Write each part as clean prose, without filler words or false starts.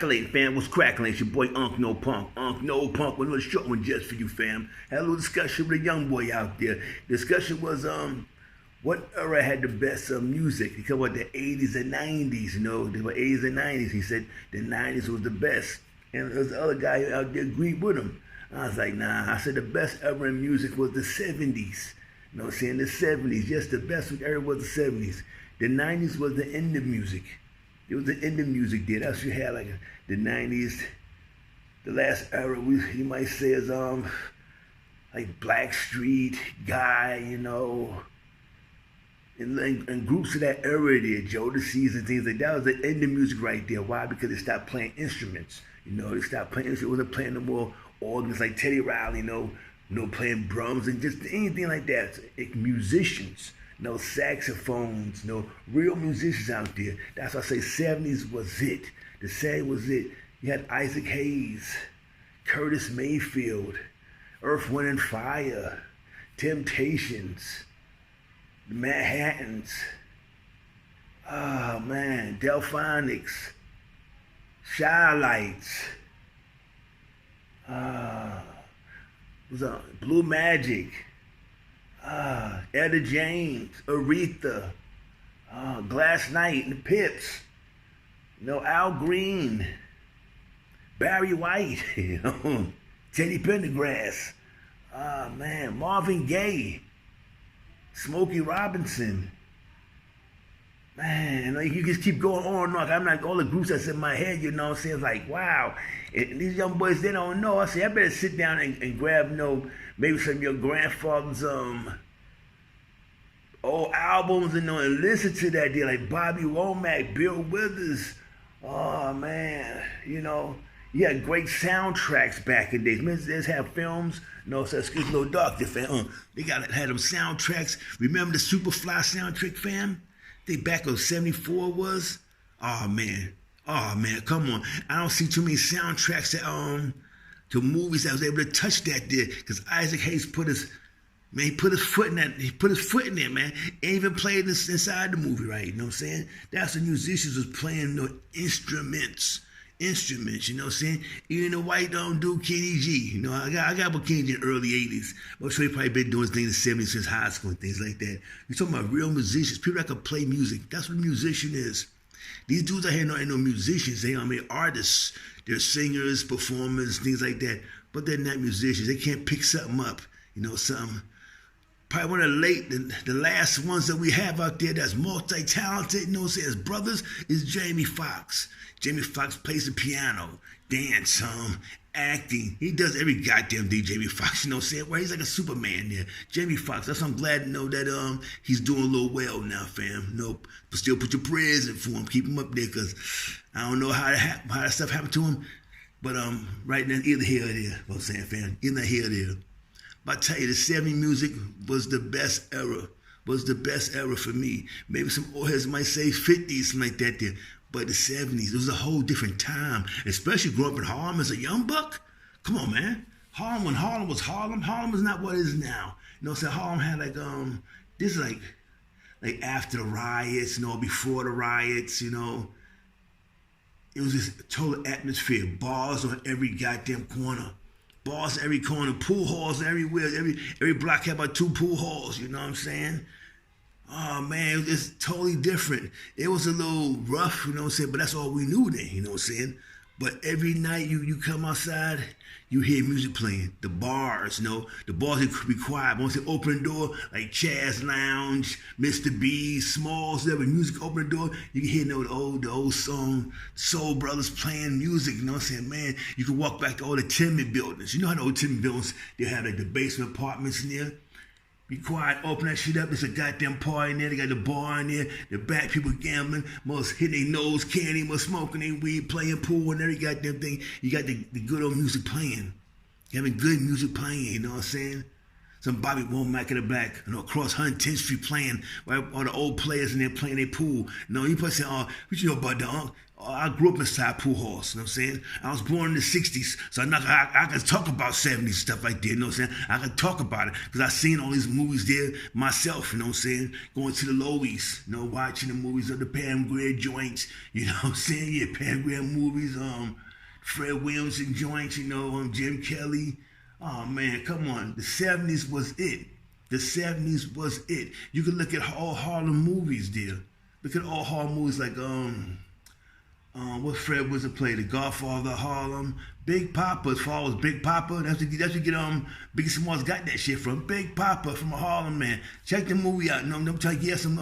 crackling, fam? What's crackling? It's your boy Unc No Punk. Unc No Punk with a short one just for you, fam. Had a little discussion with a young boy out there. Discussion was what era had the best music? He covered the 80s and 90s, you know, the 80s and 90s. He said the 90s was the best. And there was the other guy out there agreed with him. I was like, nah. I said the best era in music was the 70s. You know what I'm saying? The 70s. Yes, the best era was the 70s. The 90s was the end of music. It was the end of music there. That's what you had, like the 90s. The last era, you might say, is like Blackstreet, Guy, you know, and groups of that era there, Jodeci's and things like that. Was the end of music right there. Why? Because they stopped playing instruments. You know, they stopped playing instruments. They wasn't playing no more organs like Teddy Riley, you know, playing drums and just anything like that. So, musicians. No saxophones, no real musicians out there. That's why I say 70s was it. The 70s was it. You had Isaac Hayes, Curtis Mayfield, Earth, Wind and Fire, Temptations, the Manhattans, oh man, Delphonics, Shy-Lights, Blue Magic, Etta James, Aretha, Glass Knight and the Pips, you know, Al Green, Barry White, you know, Teddy Pendergrass, man, Marvin Gaye, Smokey Robinson. Man, like you just keep going on and on. I'm like, all the groups that's in my head, you know what I'm saying? It's like, wow. And these young boys, they don't know. I say, I better sit down and grab, you know, maybe some of your grandfather's old albums, you know, and listen to that. They're like Bobby Womack, Bill Withers. Oh, man, you know. You had great soundtracks back in the days. They just have films. No, so excuse no doctor, fam. They had them soundtracks. Remember the Superfly soundtrack, fam? They back of 74 was. Oh man, come on. I don't see too many soundtracks that to movies that was able to touch that there. Cause Isaac Hayes he put his foot in that. He put his foot in there, man. Ain't even played this inside the movie, right? You know what I'm saying? That's when musicians was playing the instruments, you know what I'm saying? Even the white dude, Kenny G. You know, I got with Kenny G in the early 80s. I'm sure he probably been doing his thing in the 70s since high school and things like that. You're talking about real musicians, people that can play music. That's what a musician is. These dudes out here ain't no musicians. They are artists. They're singers, performers, things like that. But they're not musicians. They can't pick something up. You know, something. Probably one of the last ones that we have out there that's multi-talented, you know what I'm saying, as brothers, is Jamie Foxx. Jamie Foxx plays the piano, dance, acting. He does every goddamn thing, Jamie Foxx, you know what I'm saying? Well, he's like a Superman there. Jamie Foxx, that's why I'm glad to know that he's doing a little well now, fam. Nope. But still put your prayers in for him. Keep him up there, because I don't know how that stuff happened to him. But right now, either here or there, you know what I'm saying, fam? Either here or there. But I tell you, the 70s music was the best era for me. Maybe some old heads might say 50s, something like that there. But the 70s, it was a whole different time. Especially growing up in Harlem as a young buck. Come on, man. When Harlem was Harlem is not what it is now. You know what I'm saying? Harlem had this is like after the riots, you know, before the riots, you know. It was this total atmosphere. Bars on every goddamn corner. Bars every corner, pool halls everywhere. Every block had about 2 pool halls, you know what I'm saying? Oh man, it's totally different. It was a little rough, you know what I'm saying, but that's all we knew then, you know what I'm saying? But every night you come outside, you hear music playing. The bars, you know, the bars would be quiet. Once they open the door, like Chaz Lounge, Mr. B, Smalls, there with music open the door, you can hear the old song, Soul Brothers playing music, you know what I'm saying? Man, you can walk back to all the tenement buildings. You know how the old tenement buildings, they have like the basement apartments in there? Be quiet, open that shit up. It's a goddamn party in there. They got the bar in there. The back people gambling. Most hitting their nose candy, most smoking their weed, playing pool and every goddamn thing. You got the good old music playing. Having good music playing, you know what I'm saying? Some Bobby Womack in the back, across 110th Street playing, right, all the old players in there playing their pool. You probably say, oh, what you know about that? I grew up inside pool halls, you know what I'm saying? I was born in the 60s, so I can talk about 70s stuff like that, you know what I'm saying? I can talk about it, because I've seen all these movies there myself, you know what I'm saying? Going to the Lowies, watching the movies of the Pam Grier joints, you know what I'm saying? Yeah, Pam Grier movies, Fred Williamson joints, Jim Kelly. Oh, man, come on. The 70s was it. The 70s was it. You can look at all Harlem movies there. Look at all Harlem movies like, what Fred Williamson played? The Godfather of Harlem. Big Papa, as far as Big Papa. That's where you get, Biggie Smalls got that shit from. Big Papa from a Harlem man. Check the movie out. I'm trying to get some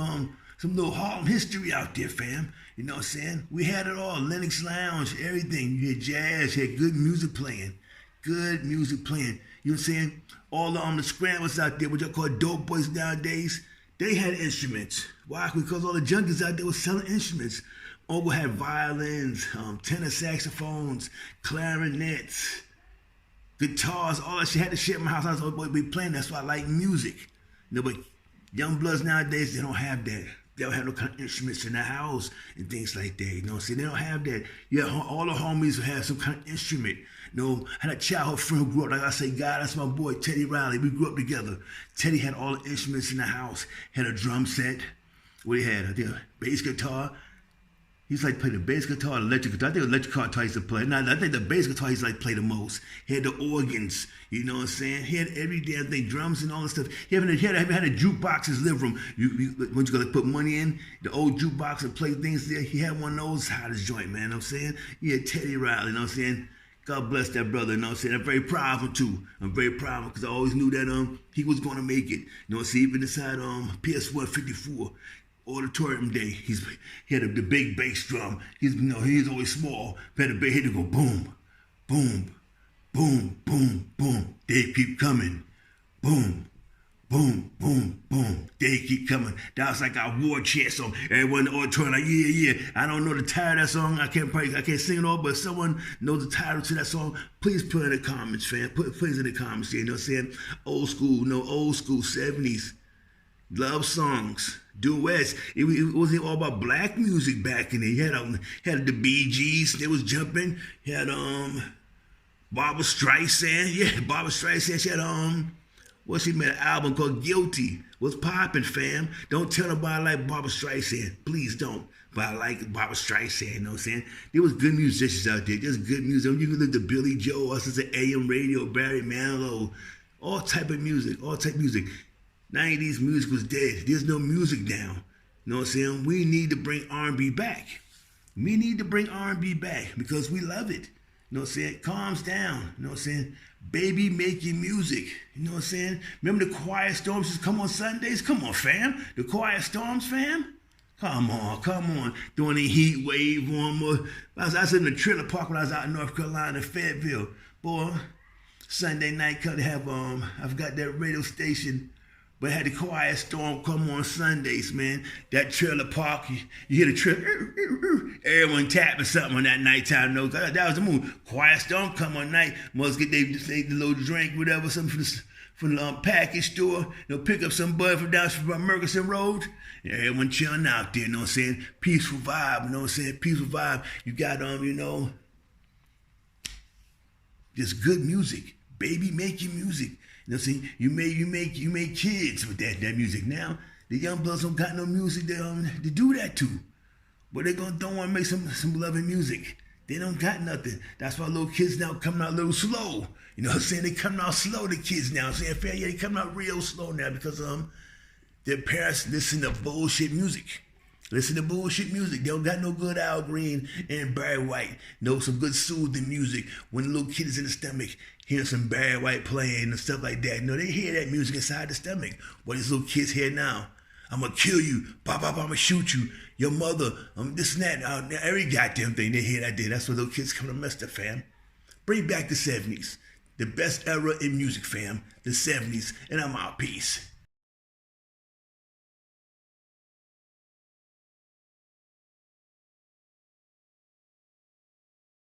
little Harlem history out there, fam. You know what I'm saying? We had it all. Lennox Lounge, everything. You had jazz, you had good music playing. Good music playing. You know what I'm saying? All the scramblers out there, what y'all call dope boys nowadays, they had instruments. Why? Because all the junkies out there were selling instruments. All had violins, tenor saxophones, clarinets, guitars, all that shit. Had the shit in my house. I was always be playing. That's why I like music. But young bloods nowadays, they don't have that. They don't have no kind of instruments in their house and things like that. You know what I'm saying? They don't have that. Yeah, all the homies have some kind of instrument. I had a childhood friend who grew up, like I say, God, that's my boy, Teddy Riley. We grew up together. Teddy had all the instruments in the house. Had a drum set. What he had? I think a bass guitar. He used to play the bass guitar, the electric guitar. I think the electric guitar he used to play. No, I think the bass guitar he used to play the most. He had the organs, you know what I'm saying? He had every damn thing, drums and all that stuff. He even had a jukebox in his living room. When you gotta put money in, the old jukebox and play things there, he had one of those hottest joint, man, you know what I'm saying? He had Teddy Riley, you know what I'm saying? God bless that brother, you know what I'm saying? I'm very proud of him too. I'm very proud of him because I always knew that he was gonna make it. You know what I'm saying? Even inside PS154. Auditorium day, he had the big bass drum. He's always small. But the bass he'd go boom, boom, boom, boom, boom. They keep coming, boom, boom, boom, boom. They keep coming. That was like our war chant song. Everyone in the auditorium like yeah. I don't know the title of that song. I can't sing it all. But if someone knows the title to that song, please put it in the comments, fam. Please in the comments. You know what I'm saying? Old school 70s. Love songs, duets. It wasn't all about black music back in there. You had the Bee Gees, they was jumping. You had Barbra Streisand. Yeah, Barbra Streisand. She had she made an album called Guilty. What's poppin', fam? Don't tell nobody I like Barbra Streisand. Please don't. But I like Barbra Streisand, you know what I'm saying? There was good musicians out there. There's good music. You can look at Billy Joel, us as an AM radio, Barry Manilow, all type of music. 90s music was dead. There's no music now. You know what I'm saying? We need to bring R&B back. We need to bring R&B back because we love it. You know what I'm saying? Calms down. You know what I'm saying? Baby making music. You know what I'm saying? Remember the Quiet Storms used to come on Sundays? Come on, fam. The Quiet Storms, fam? Come on. Doing the heat wave on more. I was in the trailer park when I was out in North Carolina, Fayetteville. Boy, Sunday night, they have, I forgot that radio station. But had the Quiet Storm come on Sundays, man. That trailer park, you hear the trailer, everyone tapping something on that nighttime. That was the movie. Quiet Storm come on night. Must get the little drink, whatever, something from the package store. Pick up some bud from down from Murchison Road. Everyone chilling out there, you know what I'm saying? Peaceful vibe, you know what I'm saying? Peaceful vibe. You got, just good music. Baby making music. You know what I'm saying? You make kids with that music. Now, the young bloods don't got no music to do that to. But they don't want to make some loving music. They don't got nothing. That's why little kids now coming out a little slow. You know what I'm saying? They coming out slow, the kids now. I'm saying, fair, yeah, they coming out real slow now because their parents listen to bullshit music. They don't got no good Al Green and Barry White. Some good soothing music. When the little kid is in the stomach, hearing some Barry White playing and stuff like that. They hear that music inside the stomach. What these little kids hear now? I'm going to kill you. Pop, I'm going to shoot you. Your mother, this and that. Every goddamn thing they hear that day. That's where little kids come to mess up, fam. Bring back the 70s. The best era in music, fam. The 70s. And I'm out. Peace.